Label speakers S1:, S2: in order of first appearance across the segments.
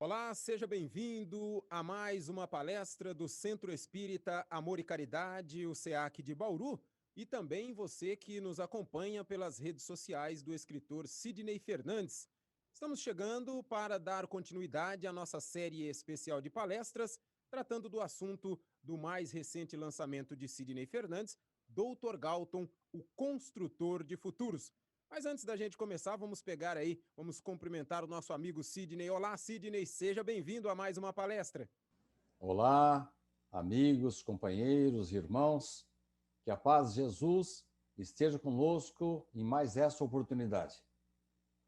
S1: Olá, seja bem-vindo a mais uma palestra do Centro Espírita Amor e Caridade, o SEAC de Bauru, e também você que nos acompanha pelas redes sociais do escritor Sidney Fernandes. Estamos chegando para dar continuidade à nossa série especial de palestras, tratando do assunto do mais recente lançamento de Sidney Fernandes, Dr. Galton, o Construtor de Futuros. Mas antes da gente começar, vamos cumprimentar o nosso amigo Sidney. Olá, Sidney, seja bem-vindo a mais uma palestra.
S2: Olá, amigos, companheiros, irmãos, que a paz de Jesus esteja conosco em mais essa oportunidade.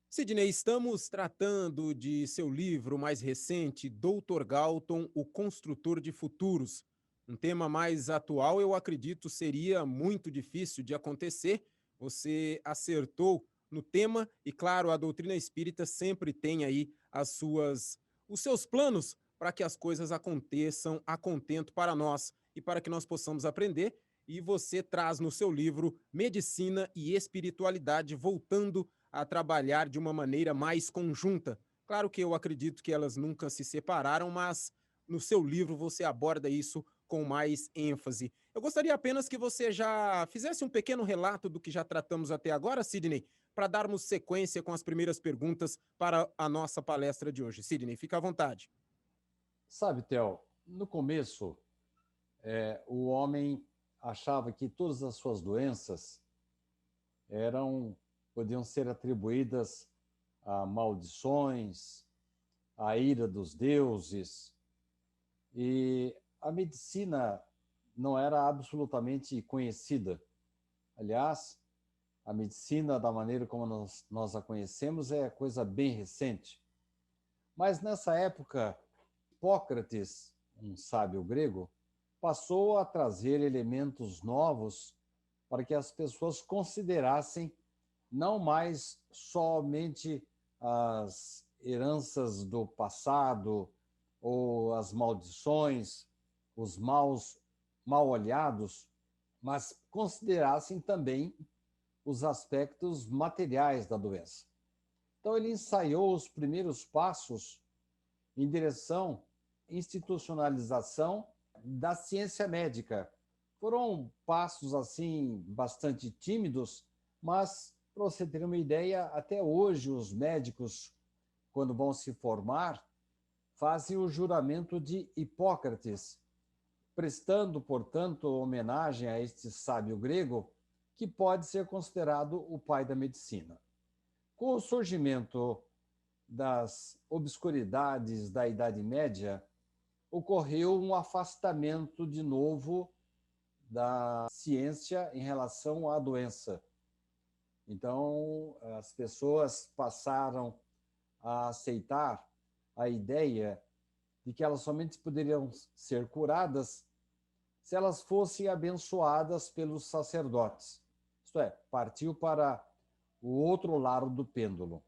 S1: Sidney, estamos tratando de seu livro mais recente, Dr. Galton, o Construtor de Futuros. Um tema mais atual, eu acredito, seria muito difícil de acontecer. Você acertou no tema e, claro, a doutrina espírita sempre tem aí os seus planos para que as coisas aconteçam a contento para nós e para que nós possamos aprender. E você traz no seu livro Medicina e Espiritualidade, voltando a trabalhar de uma maneira mais conjunta. Claro que eu acredito que elas nunca se separaram, mas no seu livro você aborda isso com mais ênfase. Eu gostaria apenas que você já fizesse um pequeno relato do que já tratamos até agora, Sidney, para darmos sequência com as primeiras perguntas para a nossa palestra de hoje. Sidney, fica à vontade.
S2: Sabe, Theo, no começo, o homem achava que todas as suas doenças podiam ser atribuídas a maldições, à ira dos deuses, e a medicina não era absolutamente conhecida. Aliás, a medicina, da maneira como nós a conhecemos, é coisa bem recente. Mas nessa época, Hipócrates, um sábio grego, passou a trazer elementos novos para que as pessoas considerassem não mais somente as heranças do passado ou as maldições, os mal olhados, mas considerassem também os aspectos materiais da doença. Então, ele ensaiou os primeiros passos em direção à institucionalização da ciência médica. Foram passos, assim, bastante tímidos, mas, para você ter uma ideia, até hoje os médicos, quando vão se formar, fazem o juramento de Hipócrates, prestando, portanto, homenagem a este sábio grego, que pode ser considerado o pai da medicina. Com o surgimento das obscuridades da Idade Média, ocorreu um afastamento de novo da ciência em relação à doença. Então, as pessoas passaram a aceitar a ideia de que elas somente poderiam ser curadas se elas fossem abençoadas pelos sacerdotes. Isto é, partiu para o outro lado do pêndulo.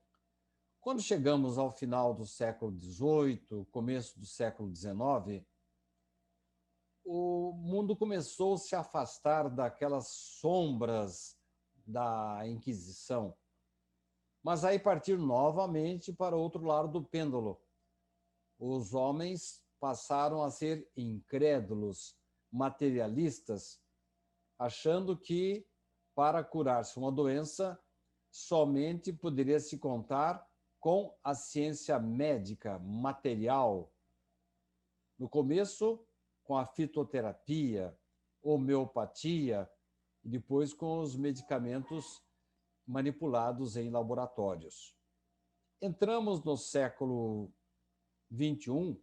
S2: Quando chegamos ao final do século XVIII, começo do século XIX, o mundo começou a se afastar daquelas sombras da Inquisição, mas aí partir novamente para o outro lado do pêndulo. Os homens passaram a ser incrédulos, materialistas, achando que para curar-se uma doença somente poderia se contar com a ciência médica, material. No começo, com a fitoterapia, homeopatia, e depois com os medicamentos manipulados em laboratórios. Entramos no século XXI,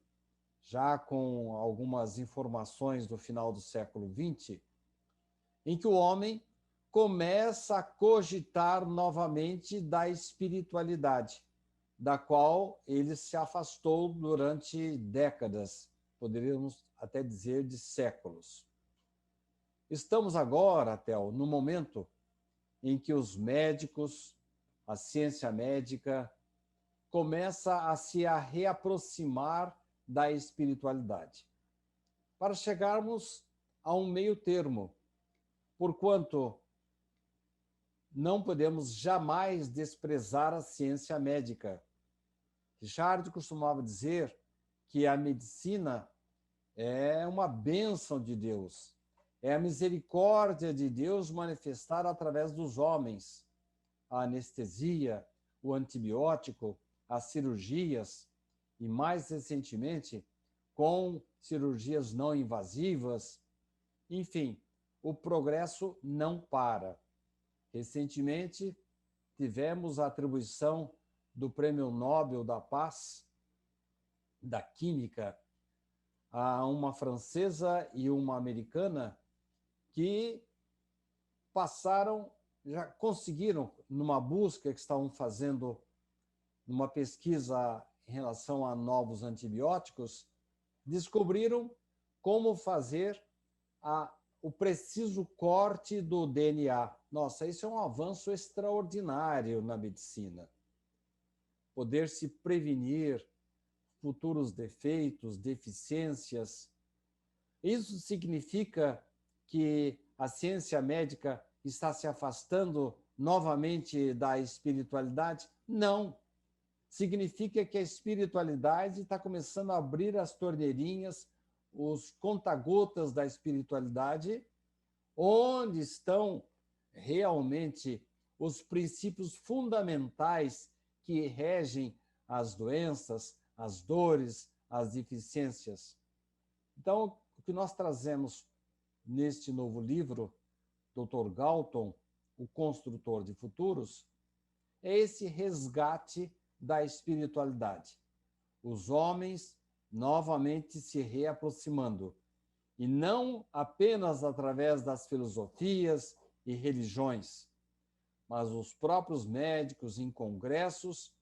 S2: já com algumas informações do final do século XX, em que o homem começa a cogitar novamente da espiritualidade, da qual ele se afastou durante décadas, poderíamos até dizer de séculos. Estamos agora, Theo, no momento em que os médicos, a ciência médica, começa a se reaproximar da espiritualidade, para chegarmos a um meio termo, porquanto não podemos jamais desprezar a ciência médica. Richard costumava dizer que a medicina é uma bênção de Deus, é a misericórdia de Deus manifestada através dos homens. A anestesia, o antibiótico, as cirurgias e, mais recentemente, com cirurgias não invasivas. Enfim, o progresso não para. Recentemente, tivemos a atribuição do Prêmio Nobel da Paz, da Química, a uma francesa e uma americana que já conseguiram, numa busca que estavam fazendo, numa pesquisa em relação a novos antibióticos, descobriram como fazer o preciso corte do DNA. Nossa, isso é um avanço extraordinário na medicina. Poder se prevenir futuros defeitos, deficiências. Isso significa que a ciência médica está se afastando novamente da espiritualidade? Não. Significa que a espiritualidade está começando a abrir as torneirinhas, os conta-gotas da espiritualidade, onde estão realmente os princípios fundamentais que regem as doenças, as dores, as deficiências. Então, o que nós trazemos neste novo livro, Dr. Galton, o Construtor de Futuros, é esse resgate da espiritualidade. Os homens novamente se reaproximando, e não apenas através das filosofias e religiões, mas os próprios médicos em congressos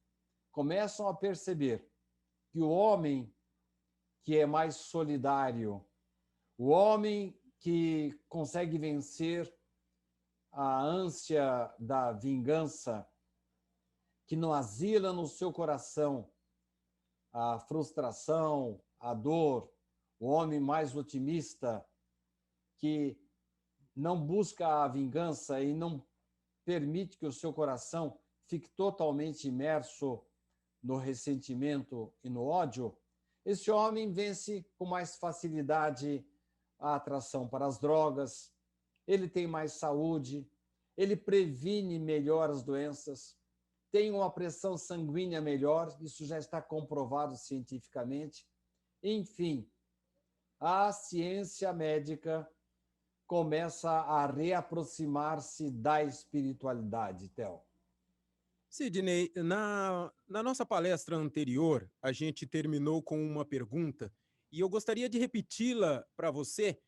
S2: começam a perceber que o homem que é mais solidário, o homem que consegue vencer a ânsia da vingança, que não asila no seu coração a frustração, a dor, o homem mais otimista, que não busca a vingança e não permite que o seu coração fique totalmente imerso no ressentimento e no ódio, esse homem vence com mais facilidade a atração para as drogas, ele tem mais saúde, ele previne melhor as doenças, tem uma pressão sanguínea melhor, isso já está comprovado cientificamente. Enfim, a ciência médica começa a reaproximar-se da espiritualidade, Theo.
S1: Sidney, na nossa palestra anterior, a gente terminou com uma pergunta e eu gostaria de repeti-la para você,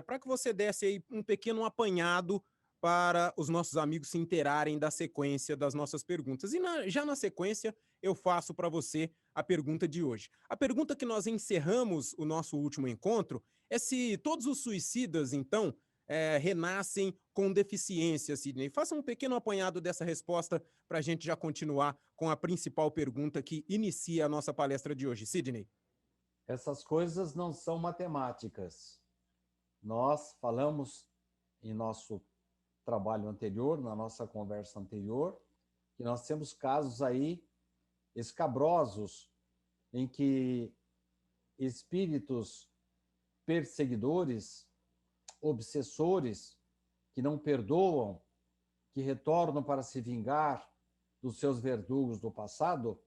S1: para que você desse aí um pequeno apanhado para os nossos amigos se inteirarem da sequência das nossas perguntas. E já na sequência, eu faço para você a pergunta de hoje. A pergunta que nós encerramos o nosso último encontro é se todos os suicidas, então, renascem com deficiência, Sidney. Faça um pequeno apanhado dessa resposta para a gente já continuar com a principal pergunta que inicia a nossa palestra de hoje. Sidney.
S2: Essas coisas não são matemáticas. Nós falamos em nosso trabalho anterior, na nossa conversa anterior, que nós temos casos aí escabrosos em que espíritos perseguidores, obsessores, que não perdoam, que retornam para se vingar dos seus verdugos do passado,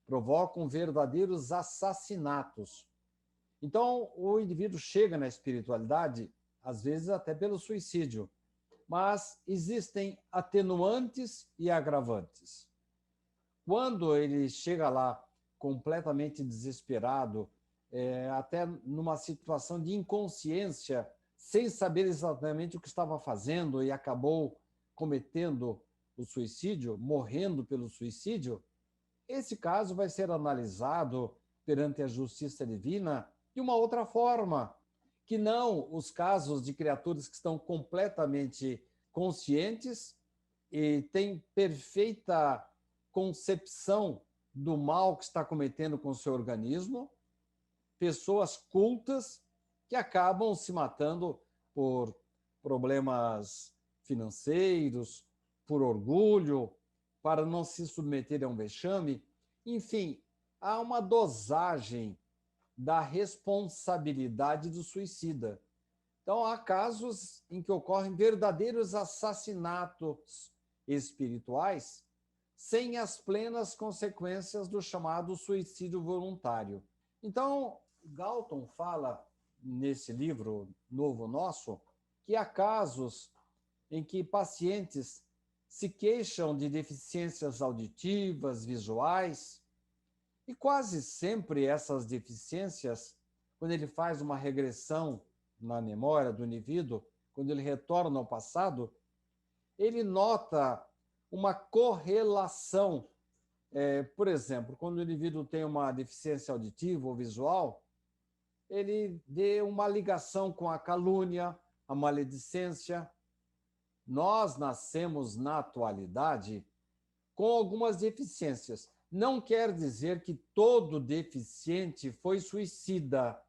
S2: provocam verdadeiros assassinatos. Então, o indivíduo chega na espiritualidade, às vezes até pelo suicídio, mas existem atenuantes e agravantes. Quando ele chega lá completamente desesperado, até numa situação de inconsciência, sem saber exatamente o que estava fazendo e acabou cometendo o suicídio, morrendo pelo suicídio, esse caso vai ser analisado perante a justiça divina de uma outra forma, que não os casos de criaturas que estão completamente conscientes e têm perfeita concepção do mal que está cometendo com o seu organismo, pessoas cultas que acabam se matando por problemas financeiros, por orgulho, para não se submeterem a um vexame. Enfim, há uma dosagem da responsabilidade do suicida. Então, há casos em que ocorrem verdadeiros assassinatos espirituais sem as plenas consequências do chamado suicídio voluntário. Então, Galton fala, nesse livro novo nosso, que há casos em que pacientes se queixam de deficiências auditivas, visuais, e quase sempre essas deficiências, quando ele faz uma regressão na memória do indivíduo, quando ele retorna ao passado, ele nota uma correlação. Por exemplo, quando o indivíduo tem uma deficiência auditiva ou visual, ele vê uma ligação com a calúnia, a maledicência. Nós nascemos na atualidade com algumas deficiências. Não quer dizer que todo deficiente foi suicida,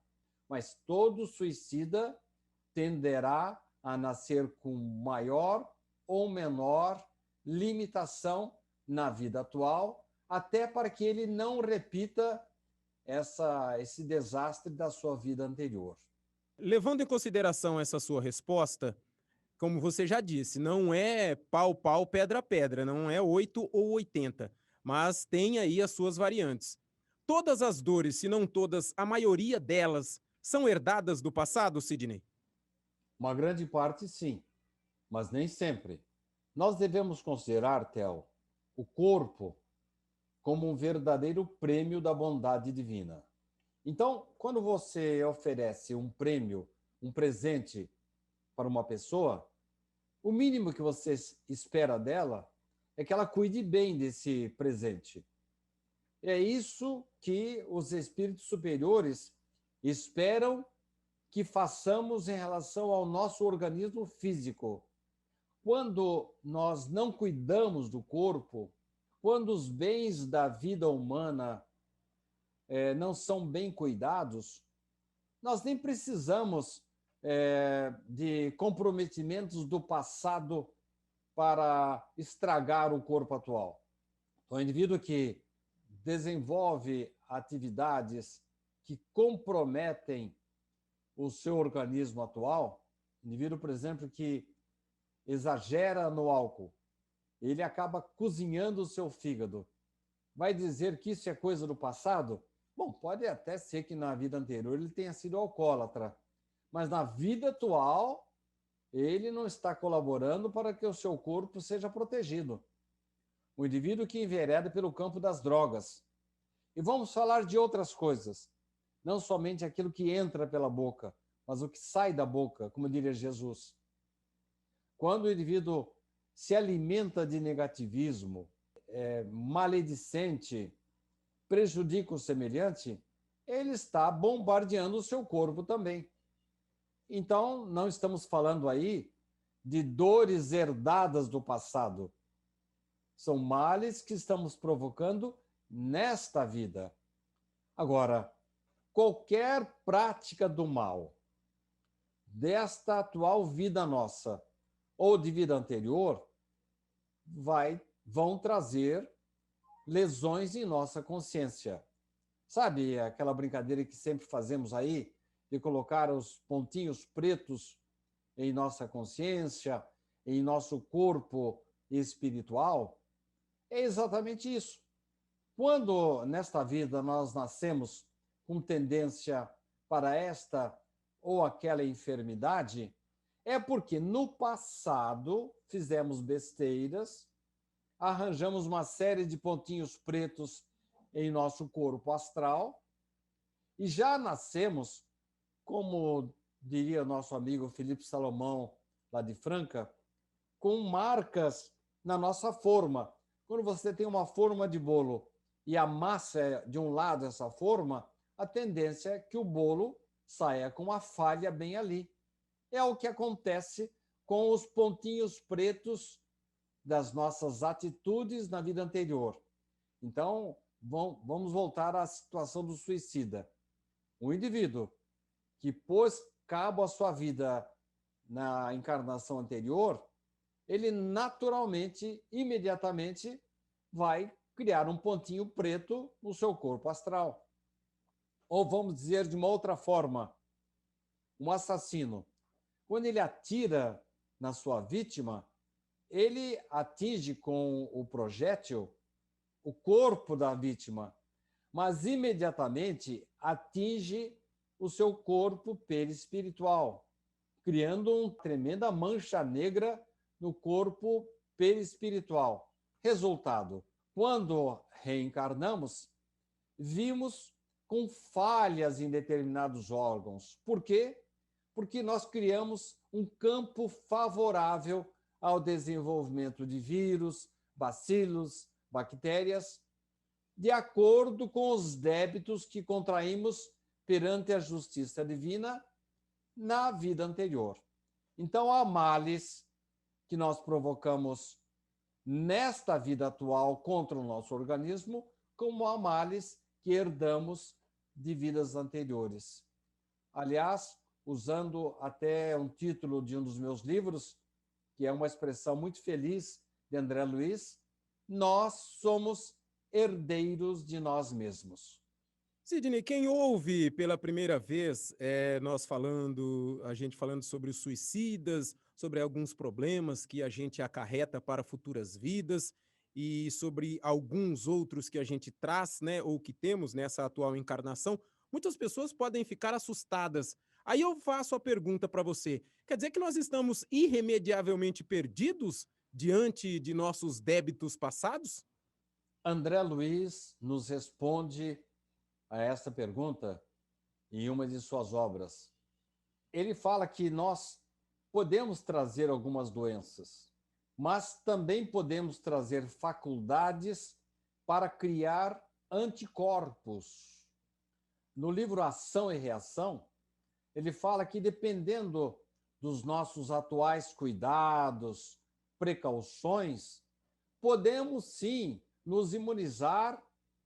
S2: mas todo suicida tenderá a nascer com maior ou menor limitação na vida atual, até para que ele não repita esse desastre da sua vida anterior.
S1: Levando em consideração essa sua resposta, como você já disse, não é pau, pau, pedra, pedra, não é 8 ou 80, mas tem aí as suas variantes. Todas as dores, se não todas, a maioria delas, são herdadas do passado, Sidney?
S2: Uma grande parte, sim, mas nem sempre. Nós devemos considerar, Theo, o corpo como um verdadeiro prêmio da bondade divina. Então, quando você oferece um prêmio, um presente para uma pessoa, o mínimo que você espera dela é que ela cuide bem desse presente. É isso que os espíritos superiores esperam que façamos em relação ao nosso organismo físico. Quando nós não cuidamos do corpo, quando os bens da vida humana não são bem cuidados, nós nem precisamos de comprometimentos do passado para estragar o corpo atual. Então, o indivíduo que desenvolve atividades que comprometem o seu organismo atual, indivíduo, por exemplo, que exagera no álcool, ele acaba cozinhando o seu fígado. Vai dizer que isso é coisa do passado? Bom, pode até ser que na vida anterior ele tenha sido alcoólatra, mas na vida atual ele não está colaborando para que o seu corpo seja protegido. O indivíduo que envereda pelo campo das drogas. E vamos falar de outras coisas, não somente aquilo que entra pela boca, mas o que sai da boca, como diria Jesus. Quando o indivíduo se alimenta de negativismo, maledicente, prejudica o semelhante, ele está bombardeando o seu corpo também. Então, não estamos falando aí de dores herdadas do passado. São males que estamos provocando nesta vida. Agora, qualquer prática do mal desta atual vida nossa ou de vida anterior vão trazer lesões em nossa consciência. Sabe aquela brincadeira que sempre fazemos aí, de colocar os pontinhos pretos em nossa consciência, em nosso corpo espiritual? É exatamente isso. Quando nesta vida nós nascemos com tendência para esta ou aquela enfermidade, é porque no passado fizemos besteiras, arranjamos uma série de pontinhos pretos em nosso corpo astral e já nascemos, como diria nosso amigo Felipe Salomão, lá de Franca, com marcas na nossa forma. Quando você tem uma forma de bolo e a massa é de um lado essa forma, a tendência é que o bolo saia com uma falha bem ali. É o que acontece com os pontinhos pretos das nossas atitudes na vida anterior. Então, vamos voltar à situação do suicida. O indivíduo que pôs cabo à sua vida na encarnação anterior, ele naturalmente, imediatamente, vai criar um pontinho preto no seu corpo astral. Ou vamos dizer de uma outra forma, um assassino, quando ele atira na sua vítima, ele atinge com o projétil o corpo da vítima, mas imediatamente atinge o seu corpo perispiritual, criando uma tremenda mancha negra no corpo perispiritual. Resultado, quando reencarnamos, vimos com falhas em determinados órgãos. Por quê? Porque nós criamos um campo favorável ao desenvolvimento de vírus, bacilos, bactérias, de acordo com os débitos que contraímos perante a justiça divina na vida anterior. Então, há males que nós provocamos nesta vida atual contra o nosso organismo, como há males que herdamos de vidas anteriores. Aliás, usando até um título de um dos meus livros, que é uma expressão muito feliz de André Luiz, nós somos herdeiros de nós mesmos.
S1: Sidney, quem ouve pela primeira vez a gente falando sobre os suicidas, sobre alguns problemas que a gente acarreta para futuras vidas e sobre alguns outros que a gente traz, né, ou que temos nessa atual encarnação, muitas pessoas podem ficar assustadas. Aí eu faço a pergunta para você: quer dizer que nós estamos irremediavelmente perdidos diante de nossos débitos passados?
S2: André Luiz nos responde a esta pergunta em uma de suas obras. Ele fala que nós podemos trazer algumas doenças, mas também podemos trazer faculdades para criar anticorpos. No livro Ação e Reação, ele fala que, dependendo dos nossos atuais cuidados, precauções, podemos sim nos imunizar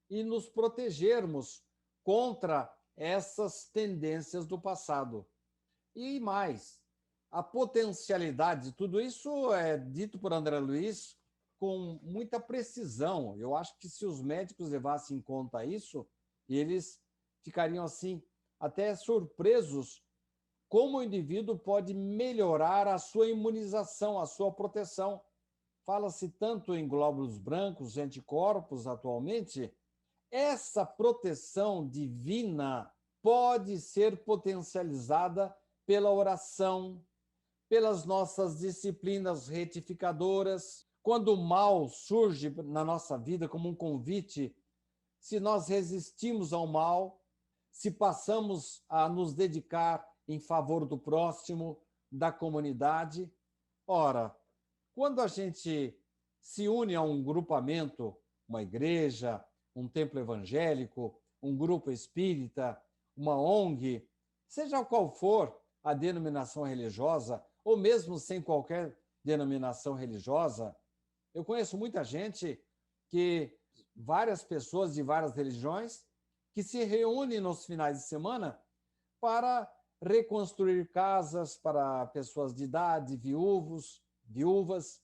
S2: e nos protegermos contra essas tendências do passado. E mais, a potencialidade, tudo isso é dito por André Luiz com muita precisão. Eu acho que se os médicos levassem em conta isso, eles ficariam assim até surpresos como o indivíduo pode melhorar a sua imunização, a sua proteção. Fala-se tanto em glóbulos brancos, anticorpos atualmente. Essa proteção divina pode ser potencializada pela oração, pelas nossas disciplinas retificadoras. Quando o mal surge na nossa vida como um convite, se nós resistimos ao mal, se passamos a nos dedicar em favor do próximo, da comunidade. Ora, quando a gente se une a um grupamento, uma igreja, um templo evangélico, um grupo espírita, uma ONG, seja qual for a denominação religiosa, ou mesmo sem qualquer denominação religiosa, eu conheço muita gente várias pessoas de várias religiões, que se reúnem nos finais de semana para reconstruir casas para pessoas de idade, viúvas.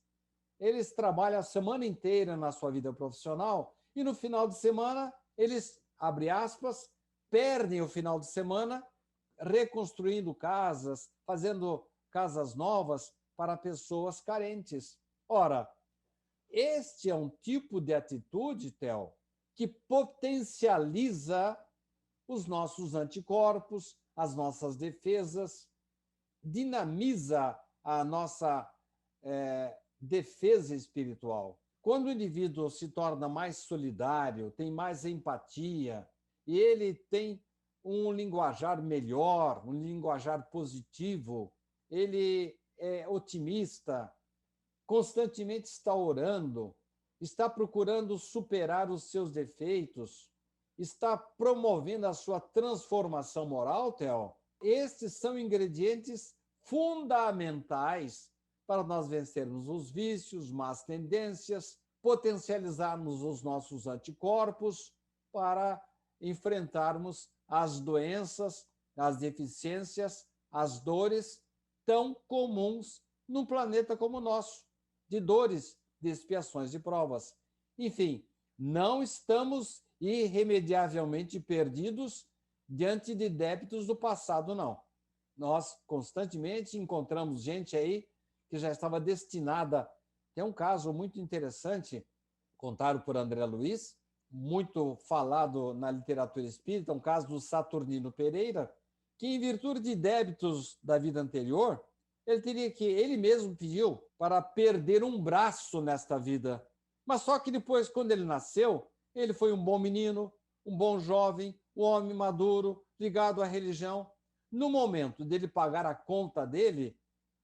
S2: Eles trabalham a semana inteira na sua vida profissional e no final de semana eles, abre aspas, perdem o final de semana reconstruindo casas, fazendo casas novas para pessoas carentes. Ora, este é um tipo de atitude, Theo, que potencializa os nossos anticorpos, as nossas defesas, dinamiza a nossa defesa espiritual. Quando o indivíduo se torna mais solidário, tem mais empatia, e ele tem um linguajar melhor, um linguajar positivo, ele é otimista, constantemente está orando, está procurando superar os seus defeitos, está promovendo a sua transformação moral, Theo. Estes são ingredientes fundamentais para nós vencermos os vícios, más tendências, potencializarmos os nossos anticorpos para enfrentarmos as doenças, as deficiências, as dores tão comuns num planeta como o nosso, de dores, de expiações, de provas. Enfim, Não estamos irremediavelmente perdidos diante de débitos do passado, não. Nós constantemente encontramos gente aí que já estava destinada. Tem um caso muito interessante, contado por André Luiz, muito falado na literatura espírita, um caso do Saturnino Pereira, que em virtude de débitos da vida anterior, ele mesmo pediu para perder um braço nesta vida. Mas só que depois, quando ele nasceu, ele foi um bom menino, um bom jovem, um homem maduro, ligado à religião. No momento dele pagar a conta dele,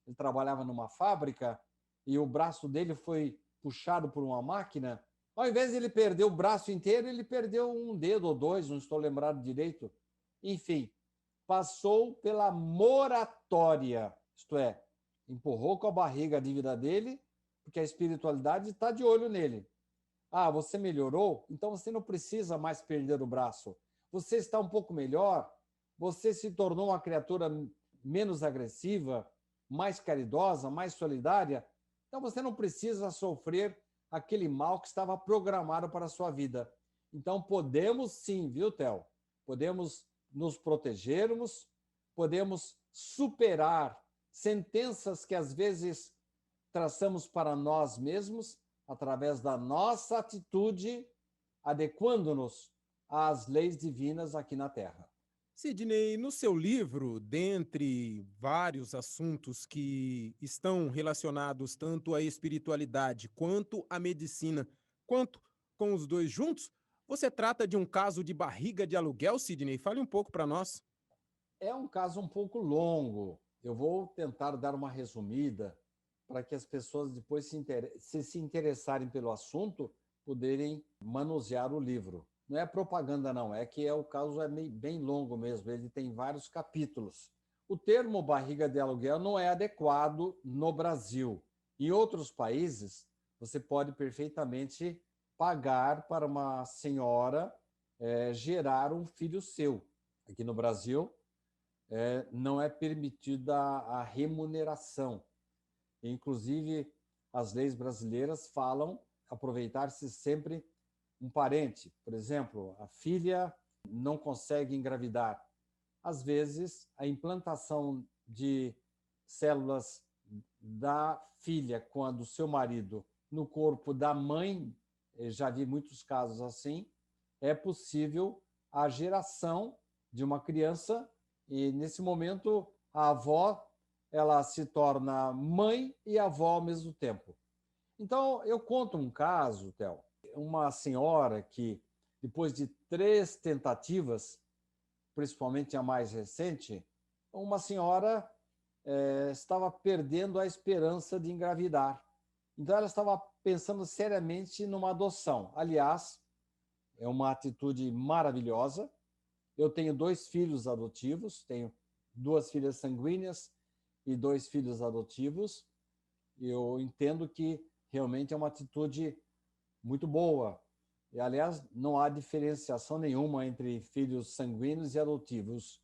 S2: ele trabalhava numa fábrica e o braço dele foi puxado por uma máquina. Ao invés de ele perder o braço inteiro, ele perdeu um dedo ou dois, não estou lembrado direito. Enfim, passou pela moratória, isto é, empurrou com a barriga a dívida dele, porque a espiritualidade está de olho nele. Ah, você melhorou? Então você não precisa mais perder o braço. Você está um pouco melhor? Você se tornou uma criatura menos agressiva, mais caridosa, mais solidária? Então você não precisa sofrer aquele mal que estava programado para a sua vida. Então podemos sim, viu, Theo? Podemos nos protegermos, podemos superar sentenças que às vezes traçamos para nós mesmos através da nossa atitude, adequando-nos às leis divinas aqui na Terra.
S1: Sidney, no seu livro, dentre vários assuntos que estão relacionados tanto à espiritualidade quanto à medicina, quanto com os dois juntos, você trata de um caso de barriga de aluguel, Sidney? Fale um pouco para nós.
S2: É um caso um pouco longo. Eu vou tentar dar uma resumida para que as pessoas depois se interessarem pelo assunto, poderem manusear o livro. Não é propaganda, não, é que o caso é bem longo mesmo, ele tem vários capítulos. O termo barriga de aluguel não é adequado no Brasil. Em outros países, você pode perfeitamente pagar para uma senhora gerar um filho seu. Aqui no Brasil, não é permitida a remuneração. Inclusive, as leis brasileiras falam aproveitar-se sempre um parente. Por exemplo, a filha não consegue engravidar. Às vezes, a implantação de células da filha com a do seu marido no corpo da mãe, já vi muitos casos assim, é possível a geração de uma criança e, nesse momento, a avó ela se torna mãe e avó ao mesmo tempo. Então, eu conto um caso, Theo, uma senhora que, depois de 3 tentativas, principalmente a mais recente, uma senhora estava perdendo a esperança de engravidar. Então, ela estava pensando seriamente numa adoção. Aliás, é uma atitude maravilhosa. Eu tenho 2 filhos adotivos, tenho 2 filhas sanguíneas e 2 filhos adotivos. Eu entendo que realmente é uma atitude muito boa. E, aliás, não há diferenciação nenhuma entre filhos sanguíneos e adotivos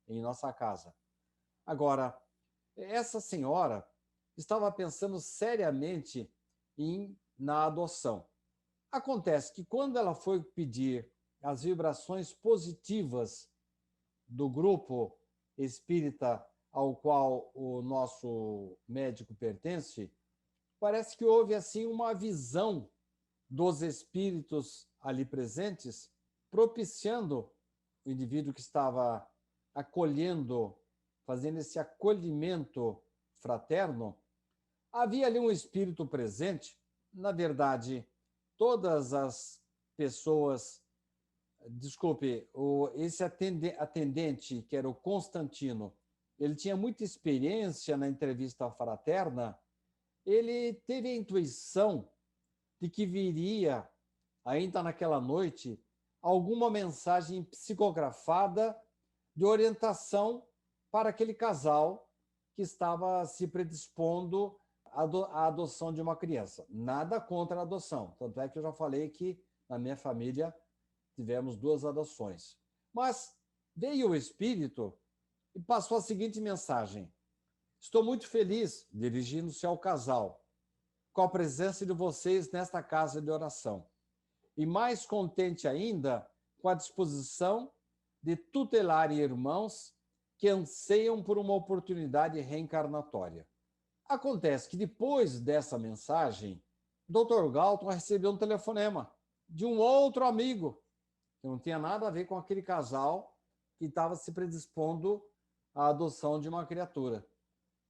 S2: em nossa casa. Agora, essa senhora estava pensando seriamente na adoção. Acontece que quando ela foi pedir as vibrações positivas do grupo espírita ao qual o nosso médico pertence, parece que houve assim uma visão dos espíritos ali presentes, propiciando o indivíduo que estava acolhendo, fazendo esse acolhimento fraterno. Havia ali um espírito presente. Na verdade, todas as pessoas, desculpe, esse atendente, que era o Constantino, ele tinha muita experiência na entrevista fraterna, ele teve a intuição de que viria, ainda naquela noite, alguma mensagem psicografada de orientação para aquele casal que estava se predispondo à adoção de uma criança. Nada contra a adoção, tanto é que eu já falei que na minha família tivemos 2 adoções. Mas veio o espírito e passou a seguinte mensagem: estou muito feliz, dirigindo-se ao casal, com a presença de vocês nesta casa de oração. e mais contente ainda com a disposição de tutelar irmãos que anseiam por uma oportunidade reencarnatória. Acontece que depois dessa mensagem, Dr. Galton recebeu um telefonema de um outro amigo, que não tinha nada a ver com aquele casal que estava se predispondo à adoção de uma criatura.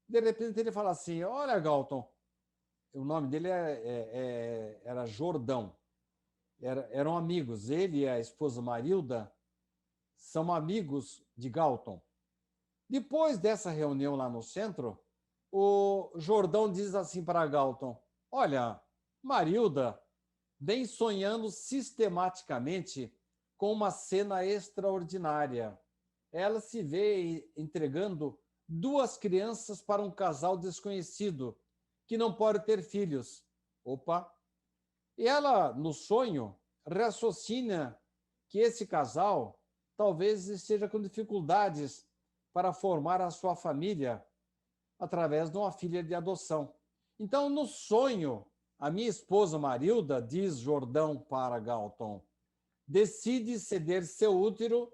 S2: De repente ele fala assim: olha, Galton, o nome dele era Jordão, eram amigos, ele e a esposa Marilda são amigos de Galton. Depois dessa reunião lá no centro, o Jordão diz assim para Galton: olha, Marilda vem sonhando sistematicamente com uma cena extraordinária. Ela se vê entregando 2 crianças para um casal desconhecido que não pode ter filhos. Opa! E ela, no sonho, raciocina que esse casal talvez esteja com dificuldades para formar a sua família através de uma filha de adoção. Então, no sonho, a minha esposa Marilda, diz Jordão para Galton, decide ceder seu útero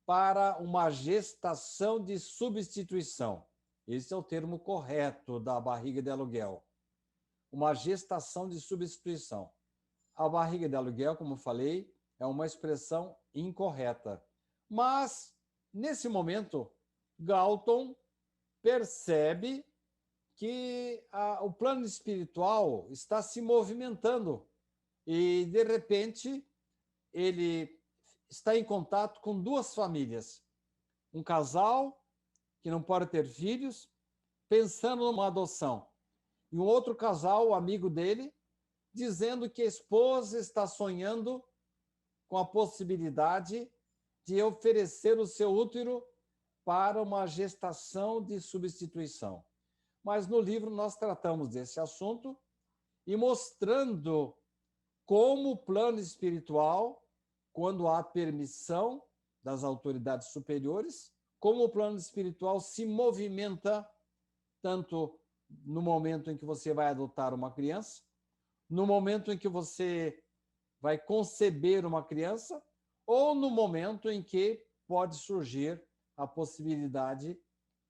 S2: para uma gestação de substituição. Esse é o termo correto da barriga de aluguel. Uma gestação de substituição. A barriga de aluguel, como falei, é uma expressão incorreta. Mas, nesse momento, Galton percebe que o plano espiritual está se movimentando e, de repente, ele está em contato com 2 famílias. Um casal que não pode ter filhos, pensando numa adoção. E um outro casal, amigo dele, dizendo que a esposa está sonhando com a possibilidade de oferecer o seu útero para uma gestação de substituição. Mas no livro nós tratamos desse assunto e mostrando como o plano espiritual, quando há permissão das autoridades superiores, como o plano espiritual se movimenta tanto no momento em que você vai adotar uma criança, no momento em que você vai conceber uma criança, ou no momento em que pode surgir a possibilidade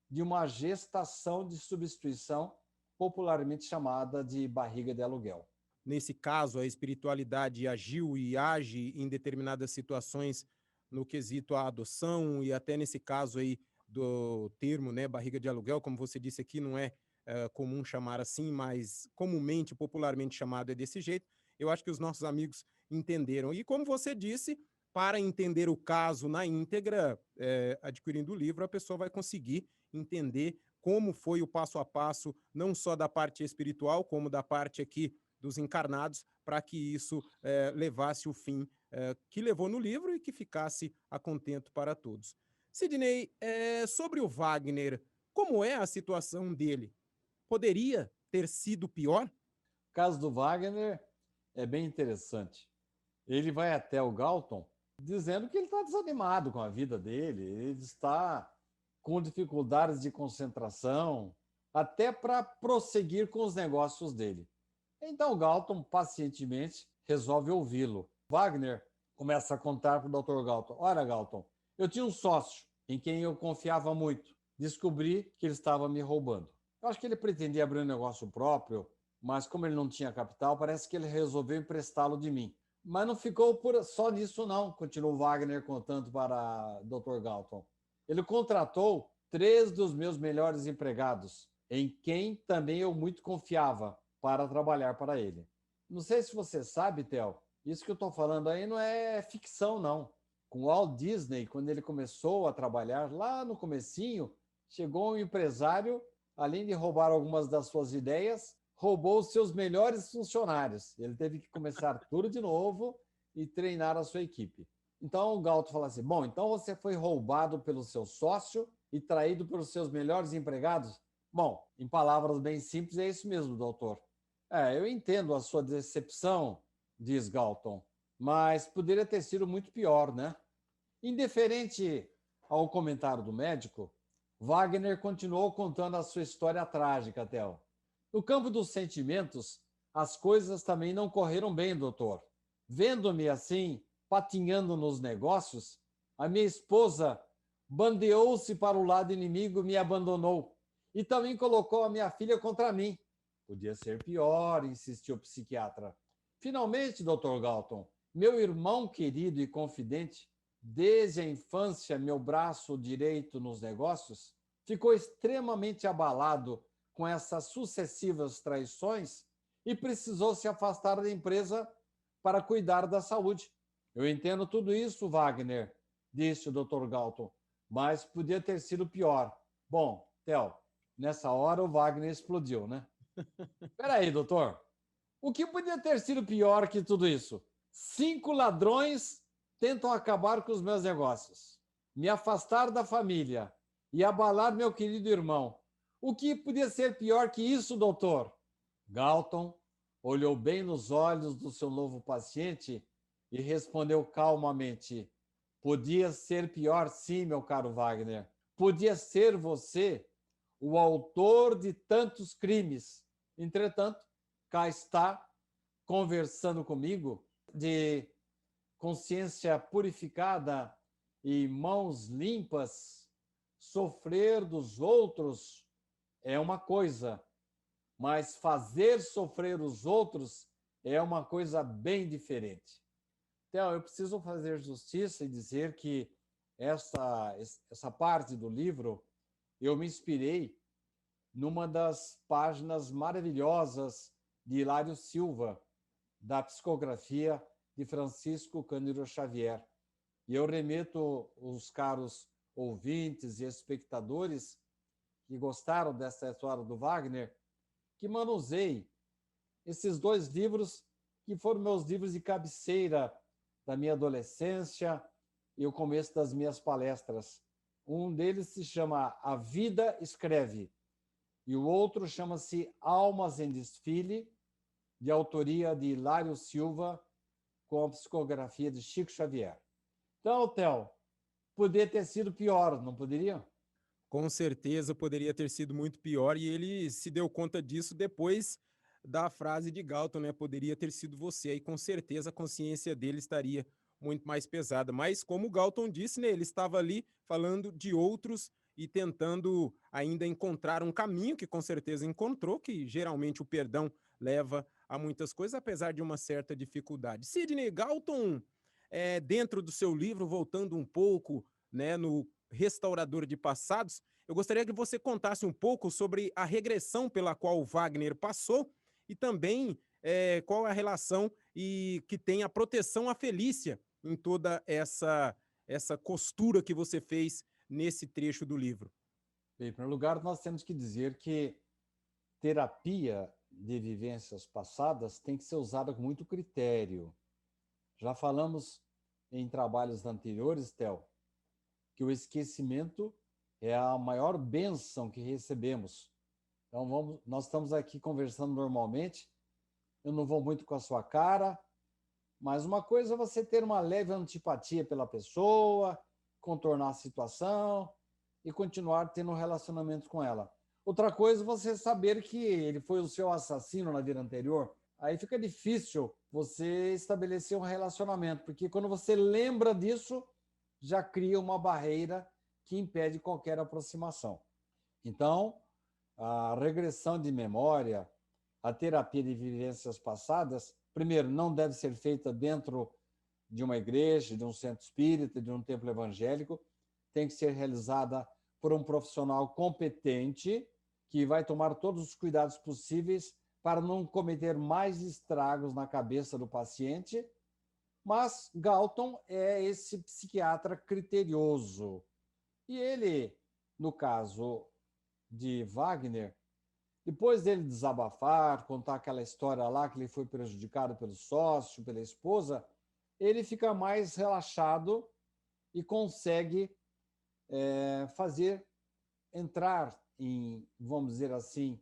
S2: de uma gestação de substituição, popularmente chamada de barriga de aluguel.
S1: Nesse caso, a espiritualidade agiu e age em determinadas situações no quesito à adoção e até nesse caso aí do termo, né, barriga de aluguel, como você disse aqui, não é comum chamar assim, mas comumente, popularmente chamado é desse jeito. Eu acho que os nossos amigos entenderam. E como você disse, para entender o caso na íntegra, adquirindo o livro, a pessoa vai conseguir entender como foi o passo a passo, não só da parte espiritual, como da parte aqui dos encarnados, para que isso levasse o fim que levou no livro e que ficasse a contento para todos. Sidney, sobre o Wagner, como é a situação dele? Poderia ter sido pior?
S2: O caso do Wagner é bem interessante. Ele vai até o Galton dizendo que ele está desanimado com a vida dele, ele está com dificuldades de concentração, até para prosseguir com os negócios dele. Então o Galton, pacientemente, resolve ouvi-lo. Wagner começa a contar para o Dr. Galton: olha, Galton, eu tinha um sócio em quem eu confiava muito. Descobri que ele estava me roubando. Eu acho que ele pretendia abrir um negócio próprio, mas como ele não tinha capital, parece que ele resolveu emprestá-lo de mim. Mas não ficou só nisso, não, continuou Wagner contando para Dr. Galton. Ele contratou 3 dos meus melhores empregados, em quem também eu muito confiava, para trabalhar para ele. Não sei se você sabe, Theo, isso que eu estou falando aí não é ficção, não. Com o Walt Disney, quando ele começou a trabalhar, lá no comecinho, chegou um empresário, além de roubar algumas das suas ideias, roubou os seus melhores funcionários. Ele teve que começar tudo de novo e treinar a sua equipe. Então o Galton fala assim: bom, então você foi roubado pelo seu sócio e traído pelos seus melhores empregados? Bom, em palavras bem simples, é isso mesmo, doutor. Eu entendo a sua decepção, diz Galton, mas poderia ter sido muito pior, né? Indiferente ao comentário do médico, Wagner continuou contando a sua história trágica, Theo. No campo dos sentimentos, as coisas também não correram bem, doutor. Vendo-me assim, patinhando nos negócios, a minha esposa bandeou-se para o lado inimigo e me abandonou. E também colocou a minha filha contra mim. Podia ser pior, insistiu o psiquiatra. Finalmente, Dr. Galton, meu irmão querido e confidente, desde a infância meu braço direito nos negócios, ficou extremamente abalado com essas sucessivas traições e precisou se afastar da empresa para cuidar da saúde. Eu entendo tudo isso, Wagner, disse o Dr. Galton, mas podia ter sido pior. Bom, Theo, nessa hora o Wagner explodiu, né? Espera aí, doutor. O que podia ter sido pior que tudo isso? 5 ladrões tentam acabar com os meus negócios, me afastar da família e abalar meu querido irmão. O que podia ser pior que isso, doutor? Galton olhou bem nos olhos do seu novo paciente e respondeu calmamente: podia ser pior, sim, meu caro Wagner. Podia ser você o autor de tantos crimes. Entretanto, cá está, conversando comigo, de consciência purificada e mãos limpas. Sofrer dos outros é uma coisa, mas fazer sofrer os outros é uma coisa bem diferente. Então, eu preciso fazer justiça e dizer que essa parte do livro eu me inspirei numa das páginas maravilhosas de Hilário Silva, da psicografia de Francisco Cândido Xavier. E eu remeto os caros ouvintes e espectadores que gostaram dessa história do Wagner, que manuseiem esses 2 livros que foram meus livros de cabeceira da minha adolescência e o começo das minhas palestras. Um deles se chama A Vida Escreve e o outro chama-se Almas em Desfile, de autoria de Hilário Silva, com a psicografia de Chico Xavier. Então, Theo, poderia ter sido pior, não poderia?
S1: Com certeza poderia ter sido muito pior e ele se deu conta disso depois da frase de Galton, né? Poderia ter sido você. Aí com certeza a consciência dele estaria muito mais pesada. Mas como o Galton disse, né? Ele estava ali falando de outros e tentando ainda encontrar um caminho que com certeza encontrou, que geralmente o perdão leva a muitas coisas, apesar de uma certa dificuldade. Sidney Galton, dentro do seu livro, voltando um pouco, né, no Restaurador de Passados, eu gostaria que você contasse um pouco sobre a regressão pela qual o Wagner passou e também qual é a relação e que tem a proteção à Felícia em toda essa costura que você fez nesse trecho do livro.
S2: Bem, em primeiro lugar, nós temos que dizer que terapia de vivências passadas tem que ser usada com muito critério. Já falamos em trabalhos anteriores, Theo, que o esquecimento é a maior bênção que recebemos. Então, nós estamos aqui conversando normalmente, eu não vou muito com a sua cara, mas uma coisa é você ter uma leve antipatia pela pessoa, contornar a situação e continuar tendo um relacionamento com ela. Outra coisa é você saber que ele foi o seu assassino na vida anterior. Aí fica difícil você estabelecer um relacionamento, porque quando você lembra disso, já cria uma barreira que impede qualquer aproximação. Então, a regressão de memória, a terapia de vivências passadas, primeiro, não deve ser feita dentro de uma igreja, de um centro espírita, de um templo evangélico, tem que ser realizada por um profissional competente que vai tomar todos os cuidados possíveis para não cometer mais estragos na cabeça do paciente. Mas Galton é esse psiquiatra criterioso. E ele, no caso de Wagner, depois dele desabafar, contar aquela história lá que ele foi prejudicado pelo sócio, pela esposa, ele fica mais relaxado e consegue fazer entrar em, vamos dizer assim,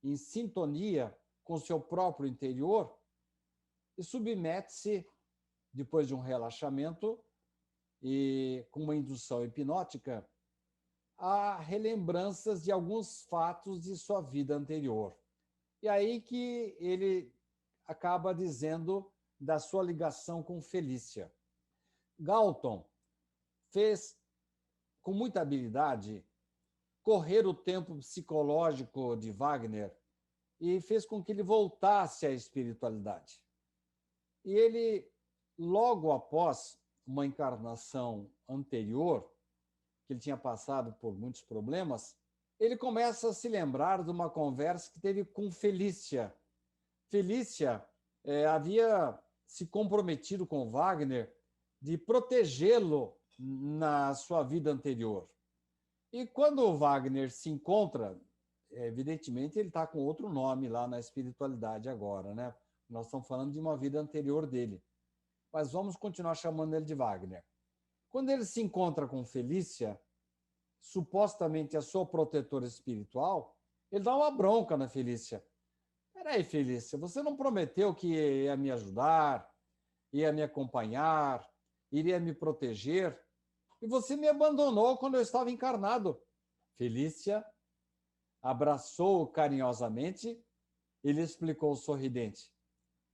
S2: em sintonia com o seu próprio interior e submete-se, depois de um relaxamento e com uma indução hipnótica, a relembranças de alguns fatos de sua vida anterior. E aí que ele acaba dizendo da sua ligação com Felícia. Galton fez, com muita habilidade, correr o tempo psicológico de Wagner e fez com que ele voltasse à espiritualidade. E ele, logo após uma encarnação anterior, que ele tinha passado por muitos problemas, ele começa a se lembrar de uma conversa que teve com Felícia. Felícia havia se comprometido com Wagner de protegê-lo na sua vida anterior. E quando o Wagner se encontra, evidentemente ele está com outro nome lá na espiritualidade agora, né? Nós estamos falando de uma vida anterior dele. Mas vamos continuar chamando ele de Wagner. Quando ele se encontra com Felícia, supostamente a sua protetora espiritual, ele dá uma bronca na Felícia. Peraí, Felícia, você não prometeu que ia me ajudar, ia me acompanhar, iria me proteger, e você me abandonou quando eu estava encarnado. Felícia abraçou-o carinhosamente e lhe explicou sorridente: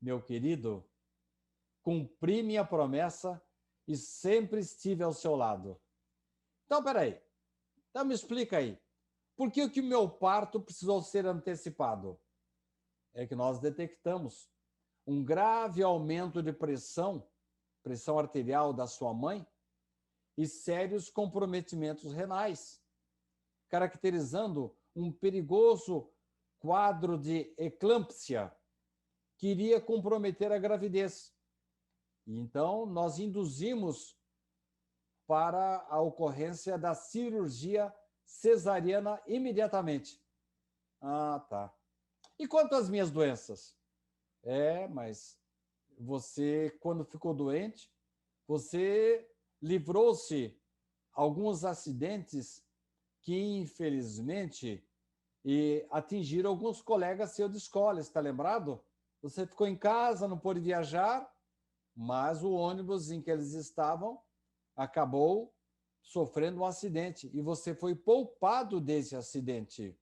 S2: meu querido, cumpri minha promessa e sempre estive ao seu lado. Então, peraí. Então, me explica aí. Por que o meu parto precisou ser antecipado? É que nós detectamos um grave aumento de pressão arterial da sua mãe e sérios comprometimentos renais, caracterizando um perigoso quadro de eclâmpsia que iria comprometer a gravidez. E então, nós induzimos para a ocorrência da cirurgia cesariana imediatamente. Ah, tá. E quanto às minhas doenças? Mas você, quando ficou doente, você livrou-se alguns acidentes que, infelizmente, atingiram alguns colegas seus de escola, está lembrado? Você ficou em casa, não pôde viajar, mas o ônibus em que eles estavam acabou sofrendo um acidente e você foi poupado desse acidente.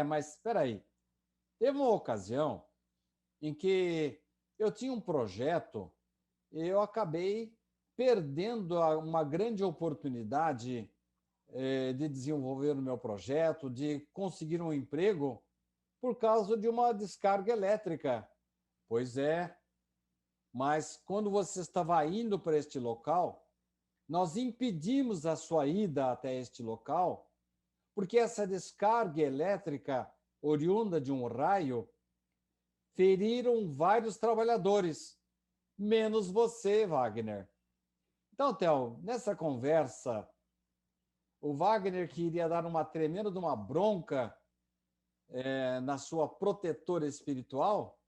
S2: Mas espera aí. Teve uma ocasião em que eu tinha um projeto e eu acabei perdendo uma grande oportunidade de desenvolver o meu projeto, de conseguir um emprego por causa de uma descarga elétrica. Pois é, mas quando você estava indo para este local, nós impedimos a sua ida até este local, porque essa descarga elétrica oriunda de um raio feriram vários trabalhadores, menos você, Wagner. Então, Theo, nessa conversa, o Wagner, que iria dar uma tremenda de uma bronca na sua protetora espiritual,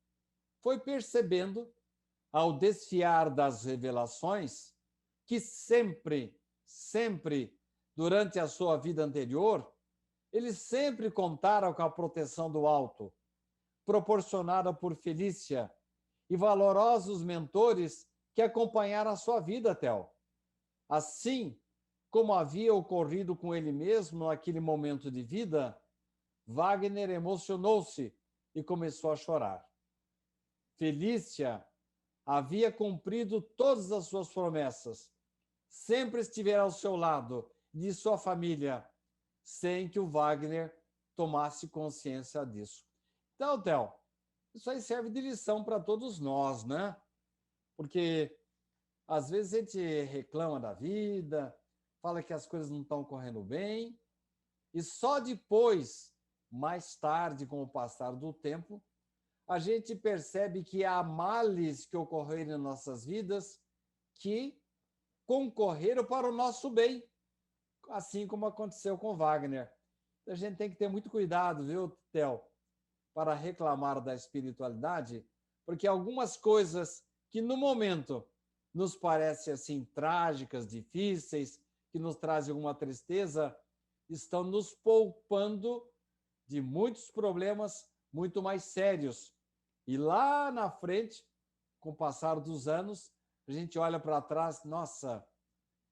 S2: foi percebendo, ao desfiar das revelações, que sempre, durante a sua vida anterior, ele sempre contara com a proteção do alto, proporcionada por Felícia e valorosos mentores que acompanharam a sua vida, Theo. Assim como havia ocorrido com ele mesmo naquele momento de vida, Wagner emocionou-se e começou a chorar. Felícia havia cumprido todas as suas promessas, sempre estivera ao seu lado, de sua família, sem que o Wagner tomasse consciência disso. Então, Theo, isso aí serve de lição para todos nós, né? Porque às vezes a gente reclama da vida, fala que as coisas não estão correndo bem, e só depois, mais tarde, com o passar do tempo, a gente percebe que há males que ocorreram em nossas vidas que concorreram para o nosso bem, assim como aconteceu com Wagner. A gente tem que ter muito cuidado, viu, Theo, para reclamar da espiritualidade, porque algumas coisas que no momento nos parecem assim trágicas, difíceis, que nos trazem alguma tristeza, estão nos poupando de muitos problemas muito mais sérios. E lá na frente, com o passar dos anos, a gente olha para trás, nossa,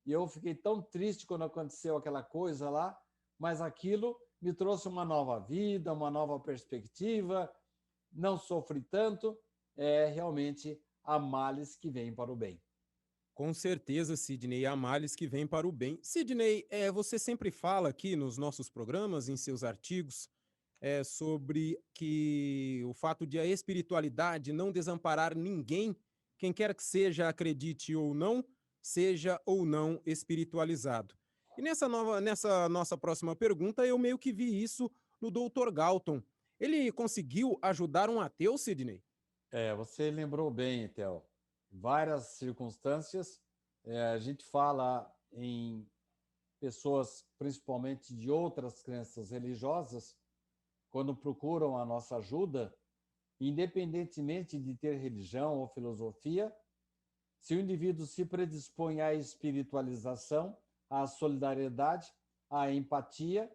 S2: e eu fiquei tão triste quando aconteceu aquela coisa lá, mas aquilo me trouxe uma nova vida, uma nova perspectiva, não sofri tanto. Realmente há males que vêm para o bem.
S1: Com certeza, Sidney, há males que vêm para o bem. Sidney, você sempre fala aqui nos nossos programas, em seus artigos, sobre que o fato de a espiritualidade não desamparar ninguém, quem quer que seja, acredite ou não, seja ou não espiritualizado. E nessa nossa próxima pergunta, eu meio que vi isso no Dr. Galton. Ele conseguiu ajudar um ateu, Sidney?
S2: Você lembrou bem, Theo. Várias circunstâncias. A gente fala em pessoas, principalmente de outras crenças religiosas, quando procuram a nossa ajuda, independentemente de ter religião ou filosofia, se o indivíduo se predispõe à espiritualização, à solidariedade, à empatia,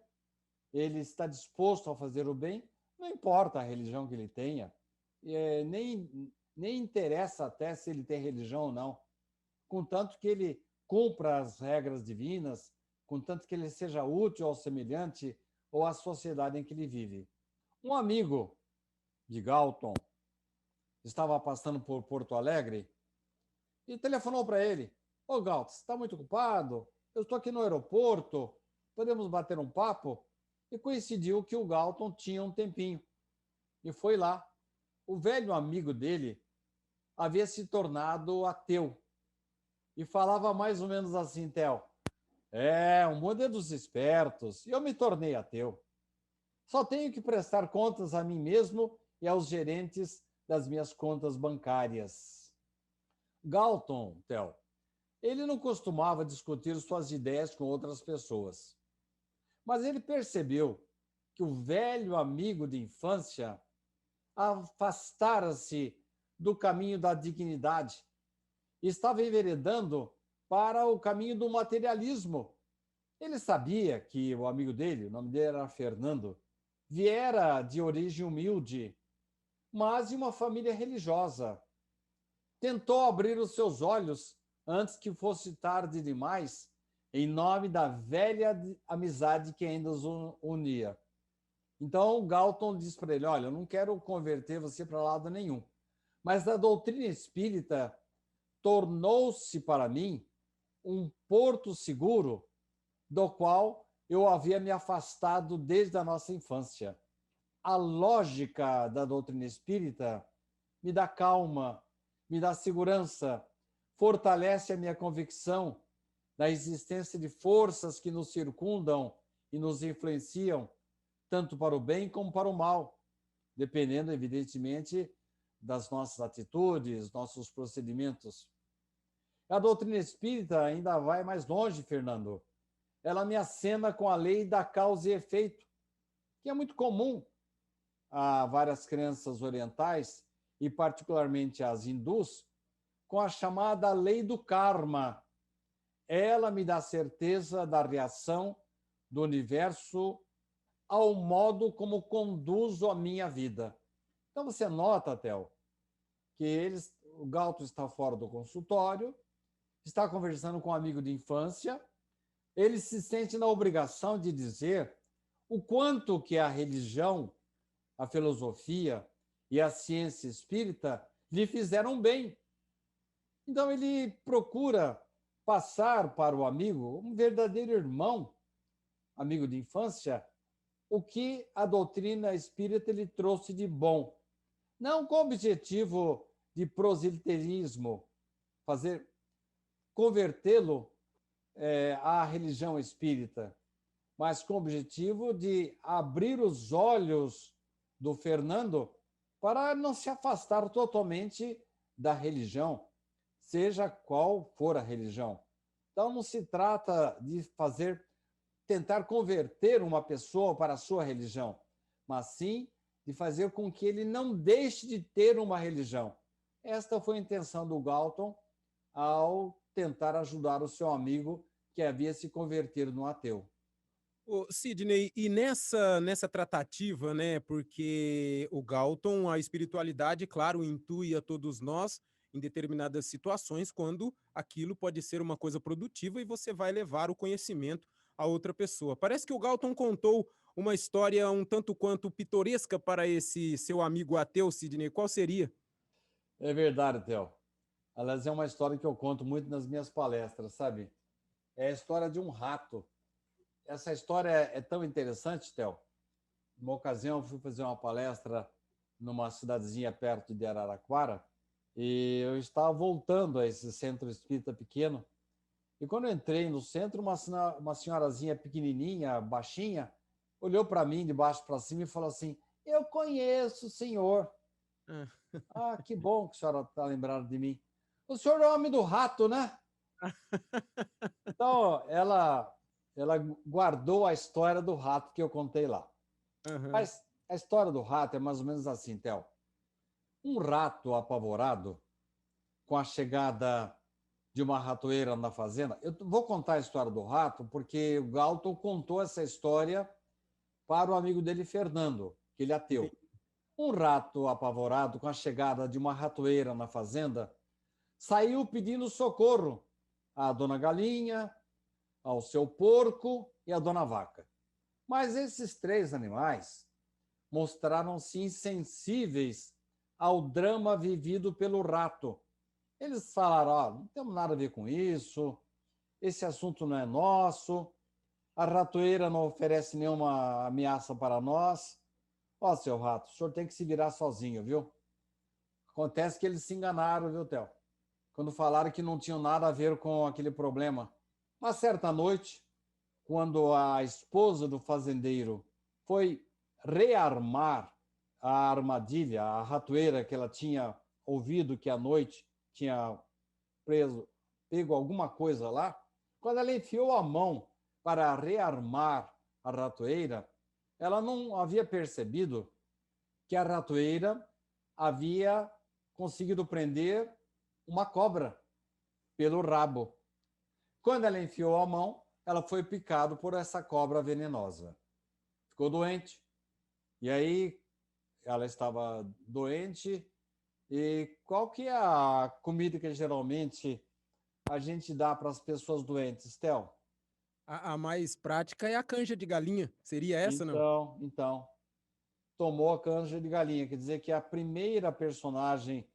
S2: ele está disposto a fazer o bem, não importa a religião que ele tenha, nem interessa até se ele tem religião ou não, contanto que ele cumpra as regras divinas, contanto que ele seja útil ao semelhante ou à sociedade em que ele vive. Um amigo de Galton estava passando por Porto Alegre e telefonou para ele: Ô Galton, você está muito ocupado? Eu estou aqui no aeroporto, podemos bater um papo? E coincidiu que o Galton tinha um tempinho e foi lá. O velho amigo dele havia se tornado ateu e falava mais ou menos assim: Theo, o mundo é dos espertos e eu me tornei ateu. Só tenho que prestar contas a mim mesmo e aos gerentes das minhas contas bancárias. Galton, Theo, ele não costumava discutir suas ideias com outras pessoas, mas ele percebeu que o velho amigo de infância afastara-se do caminho da dignidade e estava enveredando para o caminho do materialismo. Ele sabia que o amigo dele, o nome dele era Fernando, viera de origem humilde, mas de uma família religiosa. Tentou abrir os seus olhos antes que fosse tarde demais, em nome da velha amizade que ainda os unia. Então, o Galton disse para ele: olha, eu não quero converter você para lado nenhum, mas a doutrina espírita tornou-se para mim um porto seguro do qual eu havia me afastado desde a nossa infância. A lógica da doutrina espírita me dá calma, me dá segurança, fortalece a minha convicção da existência de forças que nos circundam e nos influenciam, tanto para o bem como para o mal, dependendo, evidentemente, das nossas atitudes, nossos procedimentos. A doutrina espírita ainda vai mais longe, Fernando. Ela me acena com a lei da causa e efeito, que é muito comum a várias crenças orientais, e particularmente as hindus, com a chamada lei do karma. Ela me dá certeza da reação do universo ao modo como conduzo a minha vida. Então você nota, Theo, que o Galton está fora do consultório, está conversando com um amigo de infância, ele se sente na obrigação de dizer o quanto que a religião, a filosofia e a ciência espírita lhe fizeram bem. Então ele procura passar para o amigo, um verdadeiro irmão, amigo de infância, o que a doutrina espírita lhe trouxe de bom. Não com o objetivo de proselitismo, convertê-lo à religião espírita, mas com o objetivo de abrir os olhos do Fernando para não se afastar totalmente da religião, seja qual for a religião. Então não se trata de tentar converter uma pessoa para a sua religião, mas sim de fazer com que ele não deixe de ter uma religião. Esta foi a intenção do Galton ao tentar ajudar o seu amigo que havia se convertido no ateu.
S1: Ô, Sidney, e nessa tratativa, né, porque o Galton, a espiritualidade, claro, intui a todos nós em determinadas situações, quando aquilo pode ser uma coisa produtiva e você vai levar o conhecimento a outra pessoa. Parece que o Galton contou uma história um tanto quanto pitoresca para esse seu amigo ateu, Sidney. Qual seria?
S2: É verdade, Theo. Aliás, é uma história que eu conto muito nas minhas palestras, sabe? É a história de um rato. Essa história é tão interessante, Theo. Uma ocasião, eu fui fazer uma palestra numa cidadezinha perto de Araraquara e eu estava voltando a esse centro espírita pequeno. E quando eu entrei no centro, uma senhorazinha pequenininha, baixinha, olhou para mim de baixo para cima e falou assim: Eu conheço o senhor.
S1: Ah.
S2: Ah, que bom que a senhora está lembrando de mim. O senhor é o homem do rato, né? Então, ela guardou a história do rato que eu contei lá.
S1: Aham.
S2: Mas a história do rato é mais ou menos assim, Theo. Um rato apavorado com a chegada de uma ratoeira na fazenda. Eu vou contar a história do rato porque o Galton contou essa história para o amigo dele, Fernando, que ele é ateu.
S1: Entendi.
S2: Um rato apavorado com a chegada de uma ratoeira na fazenda saiu pedindo socorro à dona Galinha, ao seu porco e à dona Vaca. Mas esses três animais mostraram-se insensíveis ao drama vivido pelo rato. Eles falaram: oh, não temos nada a ver com isso, esse assunto não é nosso, a ratoeira não oferece nenhuma ameaça para nós. Ó, oh, seu rato, o senhor tem que se virar sozinho, viu? Acontece que eles se enganaram, viu, Theo? Quando falaram que não tinham nada a ver com aquele problema. Uma certa noite, quando a esposa do fazendeiro foi rearmar a armadilha, a ratoeira que ela tinha ouvido que à noite tinha pego alguma coisa lá, quando ela enfiou a mão para rearmar a ratoeira, ela não havia percebido que a ratoeira havia conseguido prender uma cobra pelo rabo. Quando ela enfiou a mão, ela foi picada por essa cobra venenosa. Ficou doente. E aí ela estava doente. E qual que é a comida que geralmente a gente dá para as pessoas doentes, Theo?
S1: A mais prática é a canja de galinha. Seria essa, não?
S2: Então, tomou a canja de galinha. Quer dizer que a primeira personagem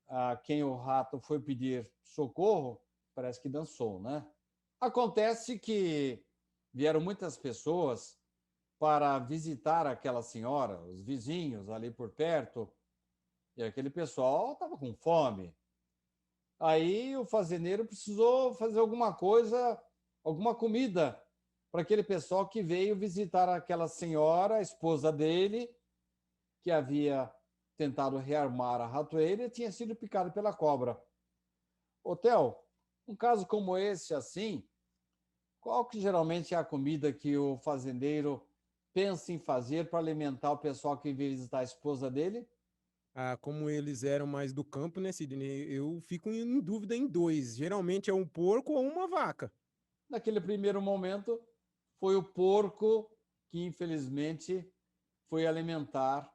S2: a quem o rato foi pedir socorro, parece que dançou, né? Acontece que vieram muitas pessoas para visitar aquela senhora, os vizinhos ali por perto, e aquele pessoal estava com fome. Aí o fazendeiro precisou fazer alguma coisa, alguma comida para aquele pessoal que veio visitar aquela senhora, a esposa dele, que havia tentado rearmar a ratoeira e tinha sido picado pela cobra. Hotel, um caso como esse assim, qual que geralmente é a comida que o fazendeiro pensa em fazer para alimentar o pessoal que veio visitar a esposa dele?
S1: Ah, como eles eram mais do campo, né, Sidney? Eu fico em dúvida em dois. Geralmente é um porco ou uma vaca.
S2: Naquele primeiro momento, foi o porco que, infelizmente, foi alimentar.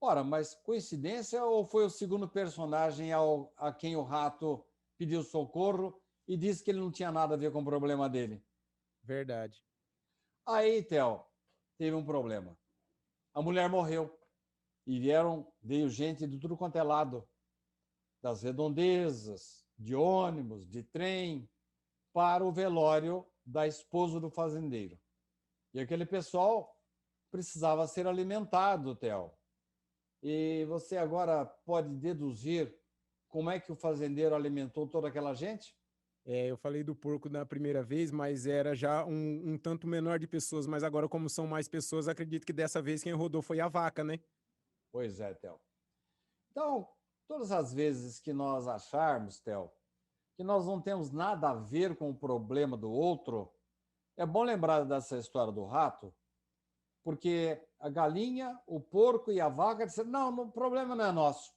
S2: Ora, mas coincidência ou foi o segundo personagem a quem o rato pediu socorro e disse que ele não tinha nada a ver com o problema dele?
S1: Verdade.
S2: Aí, Theo, teve um problema. A mulher morreu e veio gente de tudo quanto é lado, das redondezas, de ônibus, de trem, para o velório da esposa do fazendeiro. E aquele pessoal precisava ser alimentado, Theo. E você agora pode deduzir como é que o fazendeiro alimentou toda aquela gente?
S1: É, eu falei do porco na primeira vez, mas era já um tanto menor de pessoas. Mas agora, como são mais pessoas, acredito que dessa vez quem rodou foi a vaca, né?
S2: Pois é, Theo. Então, todas as vezes que nós acharmos, Theo, que nós não temos nada a ver com o problema do outro, é bom lembrar dessa história do rato, porque a galinha, o porco e a vaca disseram: não, o problema não é nosso.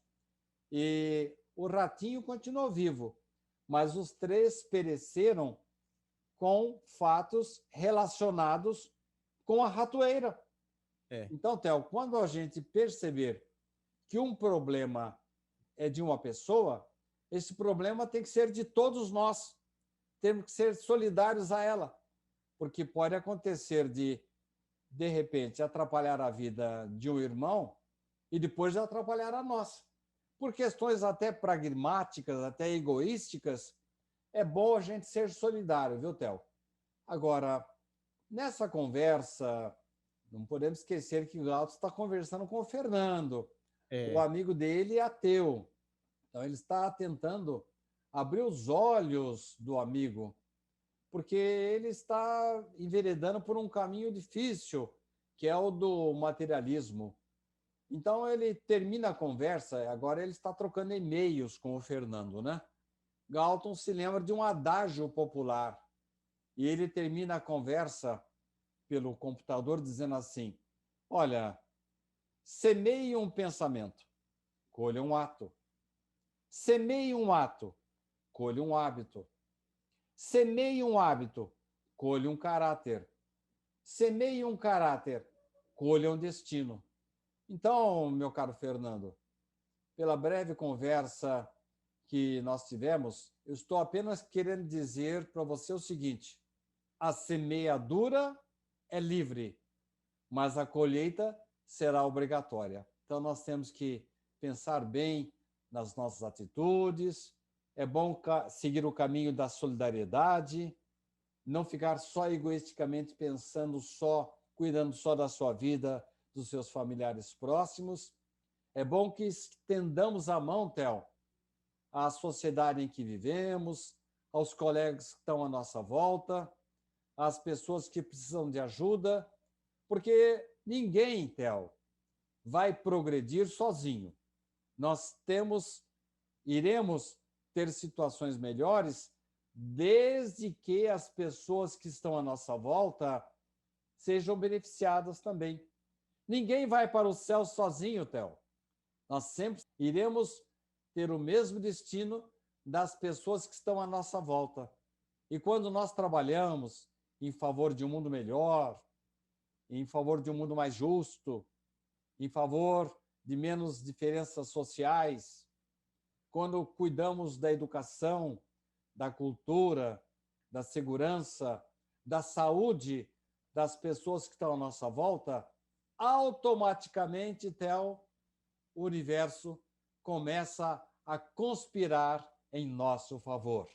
S2: E o ratinho continuou vivo, mas os três pereceram com fatos relacionados com a ratoeira.
S1: É.
S2: Então, Theo, quando a gente perceber que um problema é de uma pessoa, esse problema tem que ser de todos nós. Temos que ser solidários a ela, porque pode acontecer de repente, atrapalhar a vida de um irmão e depois de atrapalhar a nossa. por questões até pragmáticas, até egoísticas, é bom a gente ser solidário, viu, Theo? Agora, nessa conversa, não podemos esquecer que o Galto está conversando com o Fernando. O
S1: É,
S2: amigo dele é ateu. Então, ele está tentando abrir os olhos do amigo, porque ele está enveredando por um caminho difícil, que é o do materialismo. Então, ele termina a conversa, agora ele está trocando e-mails com o Fernando, né? Galton se lembra de um adágio popular e ele termina a conversa pelo computador dizendo assim: olha, semeie um pensamento, colha um ato. Semeie um ato, colha um hábito. Semeie um hábito, colha um caráter. Semeie um caráter, colha um destino. Então, meu caro Fernando, pela breve conversa que nós tivemos, eu estou apenas querendo dizer para você o seguinte: a semeadura é livre, mas a colheita será obrigatória. Então, nós temos que pensar bem nas nossas atitudes, é bom seguir o caminho da solidariedade, não ficar só egoisticamente pensando só, cuidando só da sua vida, dos seus familiares próximos. É bom que estendamos a mão, Theo, à sociedade em que vivemos, aos colegas que estão à nossa volta, às pessoas que precisam de ajuda, porque ninguém, Theo, vai progredir sozinho. Nós iremos ter situações melhores desde que as pessoas que estão à nossa volta sejam beneficiadas também. Ninguém vai para o céu sozinho, Theo. Nós sempre iremos ter o mesmo destino das pessoas que estão à nossa volta. E quando nós trabalhamos em favor de um mundo melhor, em favor de um mundo mais justo, em favor de menos diferenças sociais, quando cuidamos da educação, da cultura, da segurança, da saúde das pessoas que estão à nossa volta, automaticamente, Theo, o universo começa a conspirar em nosso favor.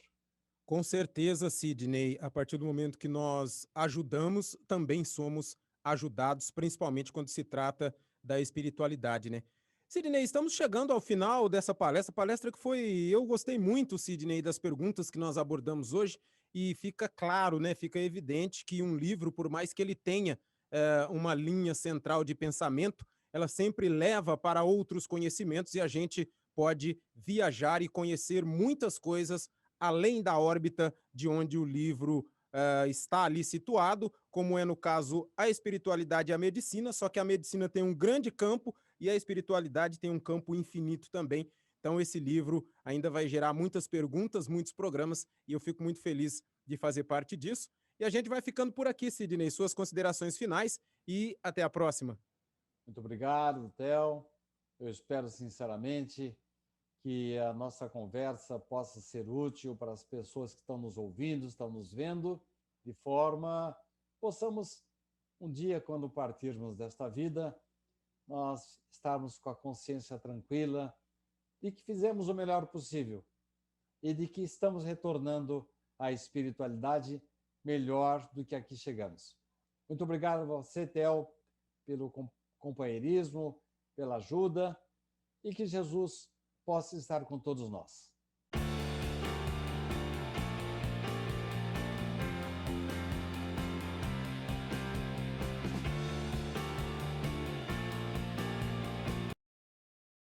S1: com certeza, Sidney, a partir do momento que nós ajudamos, também somos ajudados, principalmente quando se trata da espiritualidade, né? Sidney, estamos chegando ao final dessa palestra que foi, eu gostei muito, Sidney, das perguntas que nós abordamos hoje, e fica claro, né, fica evidente que um livro, por mais que ele tenha uma linha central de pensamento, ela sempre leva para outros conhecimentos e a gente pode viajar e conhecer muitas coisas além da órbita de onde o livro está ali situado, como é no caso a espiritualidade e a medicina, só que a medicina tem um grande campo e a espiritualidade tem um campo infinito também. Então, esse livro ainda vai gerar muitas perguntas, muitos programas, e eu fico muito feliz de fazer parte disso. E a gente vai ficando por aqui, Sidney. Suas considerações finais e até a próxima.
S2: Muito obrigado, Theo. Eu espero sinceramente que a nossa conversa possa ser útil para as pessoas que estão nos ouvindo, estão nos vendo, de forma possamos um dia, quando partirmos desta vida, nós estarmos com a consciência tranquila de que fizemos o melhor possível e de que estamos retornando à espiritualidade melhor do que aqui chegamos. Muito obrigado a você, Theo, pelo companheirismo, pela ajuda, e que Jesus possa estar com todos nós.